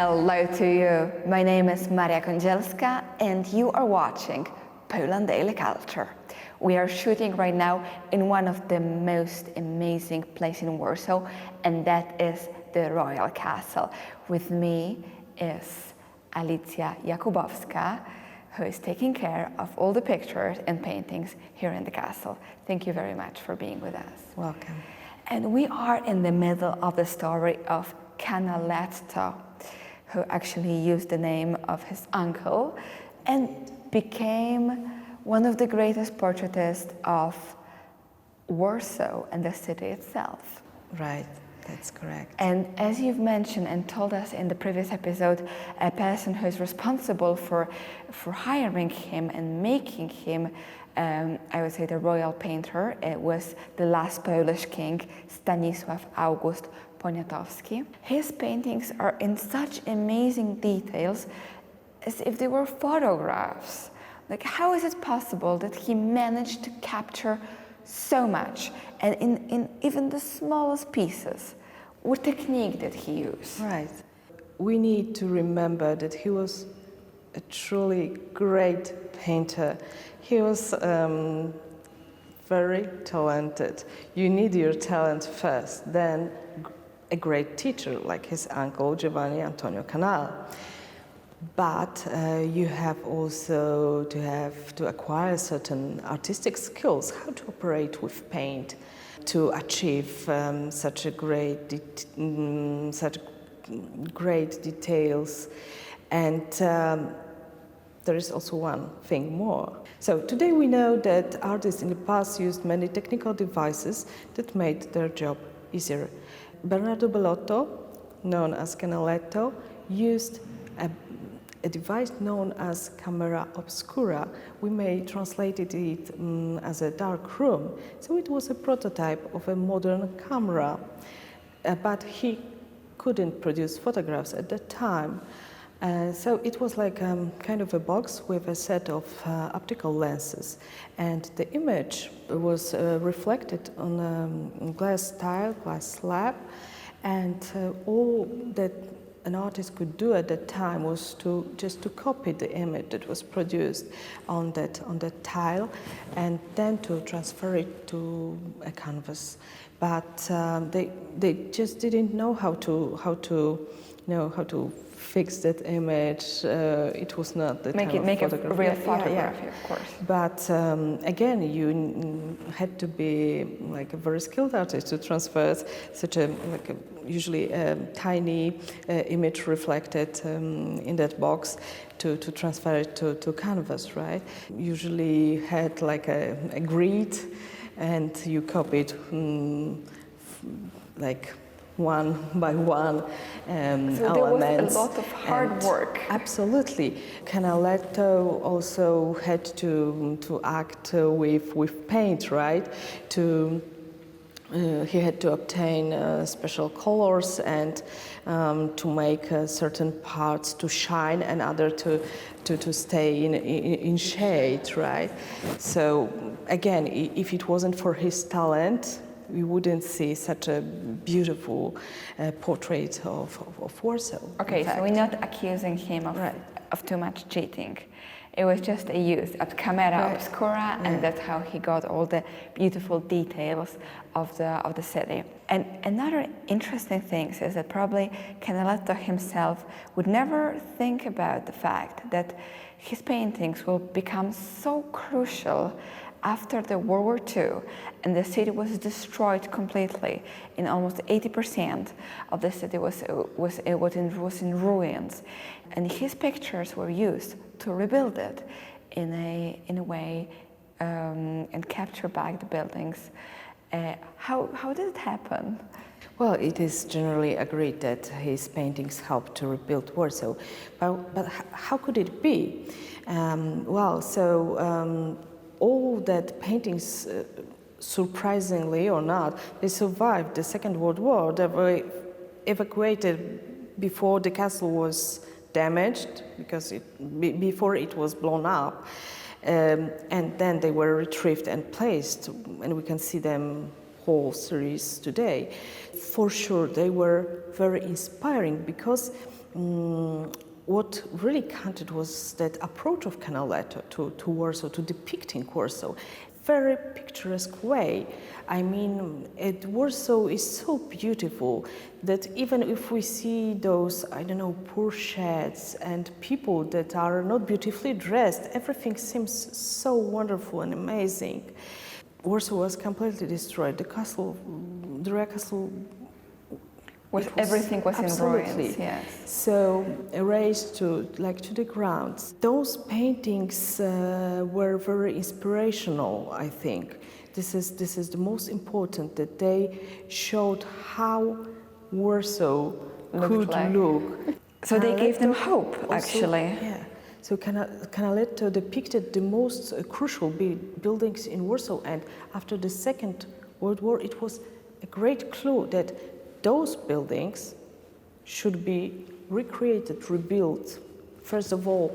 Hello to you. My name is Maria Kondzielska and you are watching Poland Daily Culture. We are shooting right now in one of the most amazing places in Warsaw, and that is the Royal Castle. With me is Alicja Jakubowska, who is taking care of all the pictures and paintings here in the castle. Thank you very much for being with us. Welcome. And we are in the middle of the story of Canaletto, who actually used the name of his uncle and became one of the greatest portraitists of Warsaw and the city itself. Right, that's correct. And as you've mentioned and told us in the previous episode, a person who is responsible for hiring him and making him, I would say, the royal painter, it was the last Polish king, Stanisław August Poniatowski. His paintings are in such amazing details as if they were photographs. Like, how is it possible that he managed to capture so much, and in even the smallest pieces? What technique did he use? Right. We need to remember that he was a truly great painter. He was very talented. You need your talent first, then a great teacher like his uncle Giovanni Antonio Canal. But you have also to acquire certain artistic skills, how to operate with paint, to achieve such great details. And there is also one thing more. So today we know that artists in the past used many technical devices that made their job easier. Bernardo Bellotto, known as Canaletto, used a device known as camera obscura. We may translate it as a dark room. So it was a prototype of a modern camera, but he couldn't produce photographs at that time. So it was like kind of a box with a set of optical lenses, and the image was reflected on a glass tile, glass slab, and all that an artist could do at that time was just to copy the image that was produced on that tile, and then to transfer it to a canvas. But they just didn't know how to fix that image. It was not the make a real photography, of course. But again, you had to be like a very skilled artist to transfer such a usually a tiny image reflected in that box to transfer it to canvas, right? Usually had like a grid, and you copied like one by one so elements. There was a lot of hard work. Absolutely. Canaletto also had to act with paint, right? He had to obtain special colors and to make certain parts to shine and other to stay in shade, right? So again, if it wasn't for his talent, we wouldn't see such a beautiful portrait of Warsaw. Okay, so we're not accusing him of too much cheating. It was just a use of camera obscura, and that's how he got all the beautiful details of the city. And another interesting thing is that probably Canaletto himself would never think about the fact that his paintings will become so crucial after the World War II, and the city was destroyed completely. In almost 80% of the city was in ruins, and his pictures were used to rebuild it in a way and capture back the buildings. How did it happen? Well, it is generally agreed that his paintings helped to rebuild Warsaw, but how could it be? All that paintings, surprisingly or not, they survived the Second World War. They were evacuated before the castle was damaged, because before it was blown up, and then they were retrieved and placed, and we can see them whole series today. For sure, they were very inspiring because what really counted was that approach of Canaletto to Warsaw, to depicting Warsaw, very picturesque way. I mean, Warsaw is so beautiful that even if we see those, I don't know, poor sheds and people that are not beautifully dressed, everything seems so wonderful and amazing. Warsaw was completely destroyed. The royal castle everything was absolutely in ruins, yes. So erased to the ground. Those paintings were very inspirational, I think. This is the most important, that they showed how Warsaw could look. So they gave them hope, actually. Yeah. So Canaletto depicted the most crucial buildings in Warsaw, and after the Second World War, it was a great clue that those buildings should be recreated, rebuilt, first of all.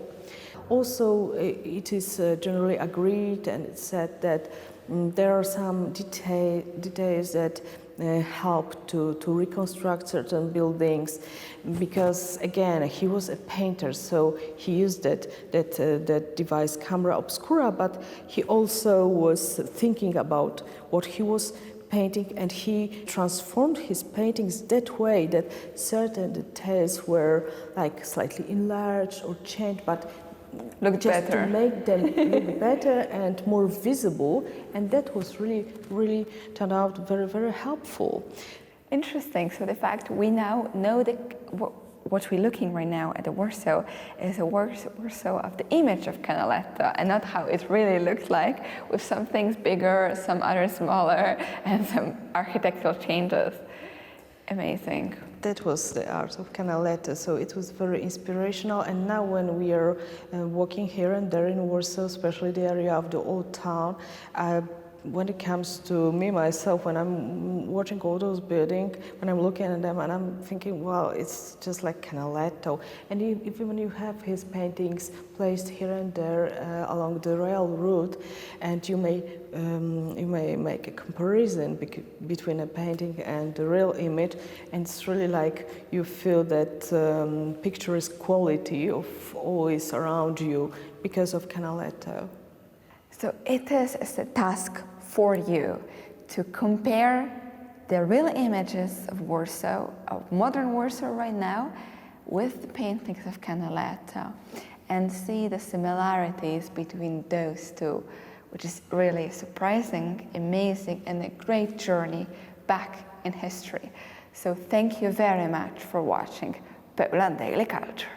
Also, it is generally agreed and it's said that there are some details that help to reconstruct certain buildings, because again, he was a painter, so he used that device, camera obscura, but he also was thinking about what he was painting, and he transformed his paintings that way that certain details were like slightly enlarged or changed, but look just better. to make them look better and more visible, and that was really turned out very, very helpful. Interesting. So the fact we now know that what we're looking right now at the Warsaw is a Warsaw of the image of Canaletto, and not how it really looks like, with some things bigger, some others smaller, and some architectural changes. Amazing. That was the art of Canaletto, so it was very inspirational. And now when we are walking here and there in Warsaw, especially the area of the old town, when it comes to me, myself, when I'm watching all those buildings, when I'm looking at them and I'm thinking, wow, it's just like Canaletto. And even when you have his paintings placed here and there along the rail route, and you may make a comparison between a painting and the real image, and it's really like you feel that picturesque quality of all is around you because of Canaletto. So it is a task for you to compare the real images of Warsaw, of modern Warsaw right now, with the paintings of Canaletto, and see the similarities between those two, which is really surprising, amazing, and a great journey back in history. So thank you very much for watching Poland Daily Culture.